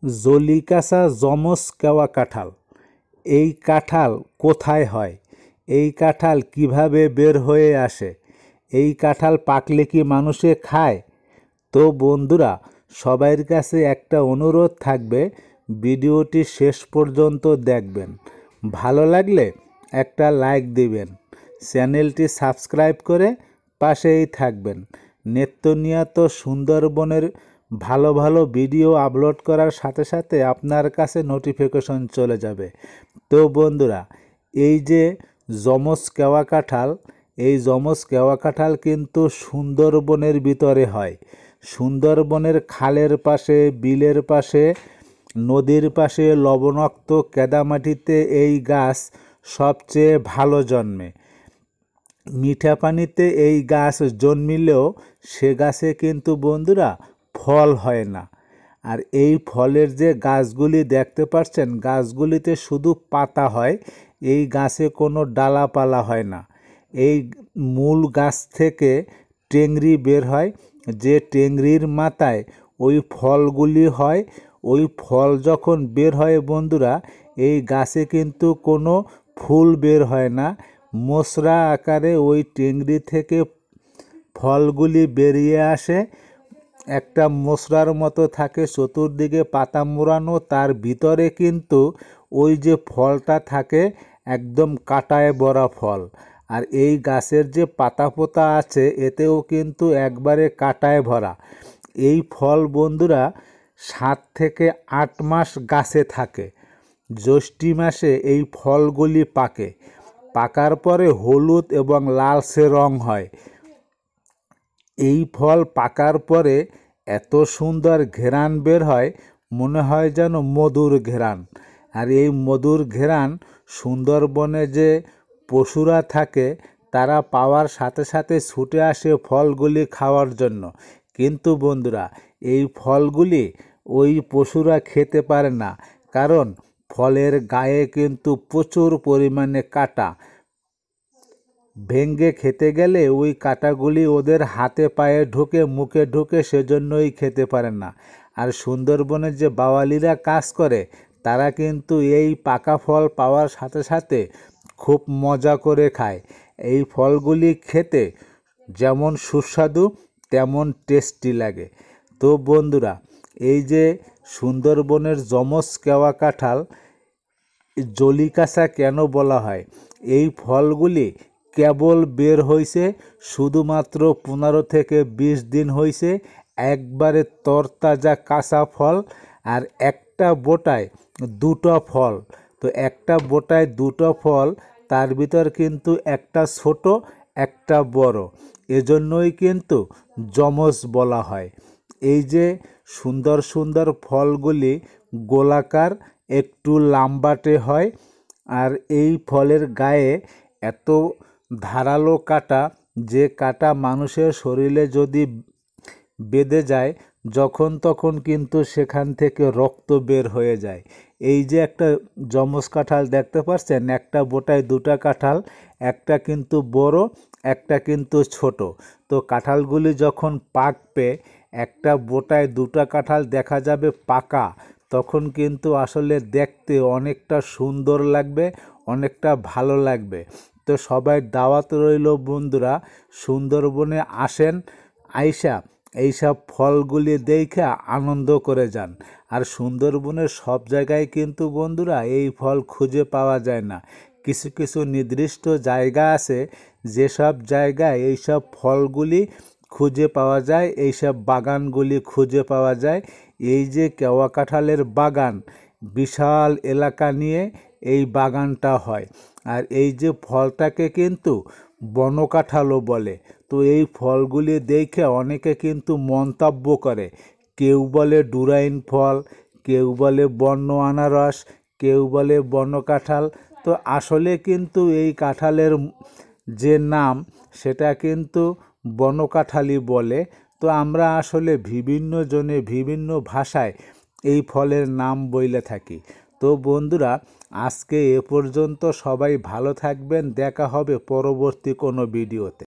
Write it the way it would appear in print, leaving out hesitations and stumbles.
জলিকাসা যমজ কেওয়া কাঁঠাল। এই কাঁঠাল কোথায় হয়? এই কাঁঠাল কিভাবে বের হয়ে আসে? এই কাঁঠাল পাকলে কি মানুষে খায়? তো বন্ধুরা, সবার কাছে একটা অনুরোধ থাকবে, ভিডিওটি শেষ পর্যন্ত দেখবেন। ভালো লাগলে একটা লাইক দিবেন, চ্যানেলটি সাবস্ক্রাইব করে পাশেই থাকবেন। নিত্যনিয়ত সুন্দরবনের ভালো ভালো ভিডিও আপলোড করার সাথে সাথে আপনার কাছে নোটিফিকেশন চলে যাবে। তো বন্ধুরা, এই যে যমজ কেওয়া কাঁঠাল, এই যমজ কেওয়া কাঁঠাল কিন্তু সুন্দরবনের ভিতরে হয়। সুন্দরবনের খালের পাশে, বিলের পাশে, নদীর পাশে লবণাক্ত কাদামাটিতে এই গাছ সবচেয়ে ভালো জন্মে। মিঠা পানিতে এই গাছ জন্মিলেও সে গাছে কিন্তু বন্ধুরা ফল হয় না। আর এই ফলের যে গাছগুলি দেখতে পাচ্ছেন, গাছগুলিতে শুধু পাতা হয়, এই গাছে কোনো ডালাপালা হয় না। এই মূল গাছ থেকে টেংরি বের হয়, যে টেংরির মাথায় ওই ফলগুলি হয়। ওই ফল যখন বের হয় বন্ধুরা, এই গাছে কিন্তু কোনো ফুল বের হয় না। মোচড়া আকারে ওই টেংরি থেকে ফলগুলি বেরিয়ে আসে, একটা মোচড়ার মতো থাকে, চতুর্দিকে পাতা মোড়ানো, তার ভিতরে কিন্তু ওই যে ফলটা থাকে একদম কাঁটায় ভরা ফল। আর এই গাছের যে পাতা পোতা আছে এতেও কিন্তু একবারে কাঁটায় ভরা। এই ফল বন্ধুরা 7 থেকে 8 মাস গাছে থাকে। জ্যৈষ্ঠী মাসে এই ফলগুলি পাকে। পাকার পরে হলুদ এবং লালচে রং হয়। এই ফল পাকার পরে এত সুন্দর ঘ্রাণ বের হয়, মনে হয় যেন মধুর ঘ্রাণ। আর এই মধুর ঘ্রাণ সুন্দরবনে যে পশুরা থাকে তারা পাওয়ার সাথে সাথে ছুটে আসে ফলগুলি খাওয়ার জন্য। কিন্তু বন্ধুরা, এই ফলগুলি ওই পশুরা খেতে পারে না, কারণ ফলের গায়ে কিন্তু প্রচুর পরিমাণে কাঁটা। ভেঙে খেতে গেলে ওই কাঁটাগুলি ওদের হাতে পায়ে ঢুকে, মুখে ঢুকে, সেজন্যই খেতে পারে না। আর সুন্দরবনের যে বাওয়ালিরা কাজ করে তারা কিন্তু এই পাকা ফল পাওয়ার সাথে সাথে খুব মজা করে খায়। এই ফলগুলি খেতে যেমন সুস্বাদু তেমন টেস্টি লাগে। তো বন্ধুরা, এই যে সুন্দরবনের যমজ কেওয়া কাঁঠাল জলিকাসা কেন বলা হয়? এই ফলগুলি কেবল বের হয়েছে, শুধুমাত্র 15 থেকে 20 দিন হয়েছে, একবারে তরতাজা কাঁচা ফল। আর একটা বোটায় 2টো ফল। তো একটা বোটায় 2টো ফল, তার ভিতর কিন্তু একটা ছোট একটা বড়, এজন্যই কিন্তু যমজ বলা হয়। এই যে সুন্দর সুন্দর ফলগুলি গোলাকার, একটু লাম্বাটে হয়। আর এই ফলের গায়ে এত ধারালো কাঁটা, যে কাঁটা মানুষের শরীরে যদি বেঁধে যায় যখন তখন কিন্তু সেখান থেকে রক্ত বের হয়ে যায়। এই যে একটা যমজ কাঁঠাল দেখতে পাচ্ছেন, একটা বোটায় 2টা কাঁঠাল, একটা কিন্তু বড়, একটা কিন্তু ছোট। তো কাঁঠালগুলি যখন পাকবে, একটা বোটায় 2টা কাঁঠাল দেখা যাবে পাকা, তখন কিন্তু আসলে দেখতে অনেকটা সুন্দর লাগবে, অনেকটা ভালো লাগবে। তো সবাই দাওয়াত রইল বন্ধুরা, সুন্দরবনে আসেন, আইসা এইসব ফলগুলি দেখা আনন্দ করে যান। আর সুন্দরবনের সব জায়গায় কিন্তু বন্ধুরা এই ফল খুঁজে পাওয়া যায় না। কিছু কিছু নির্দিষ্ট জায়গা আছে, যেসব জায়গায় এইসব ফলগুলি খুঁজে পাওয়া যায়, এইসব বাগানগুলি খুঁজে পাওয়া যায়। এই যে কেওয়া কাঁঠালের বাগান, বিশাল এলাকা নিয়ে এই বাগানটা হয়। আর এই যে ফলটাকে কিন্তু বনকাঁঠালও বলে। তো এই ফলগুলি দেখে অনেকে কিন্তু মন্তব্য করে, কেউ বলে ডুরাইন ফল, কেউ বলে বন্য আনারস, কেউ বলে বনকাঁঠাল। তো আসলে কিন্তু এই কাঁঠালের যে নাম সেটা কিন্তু বনকাঁঠালই বলে। তো আমরা আসলে বিভিন্ন জনে বিভিন্ন ভাষায় এই ফলের নাম বলে থাকি। তো বন্ধুরা, আজকে এ পর্যন্ত। সবাই ভালো থাকবেন, দেখা হবে পরবর্তী কোনো ভিডিওতে।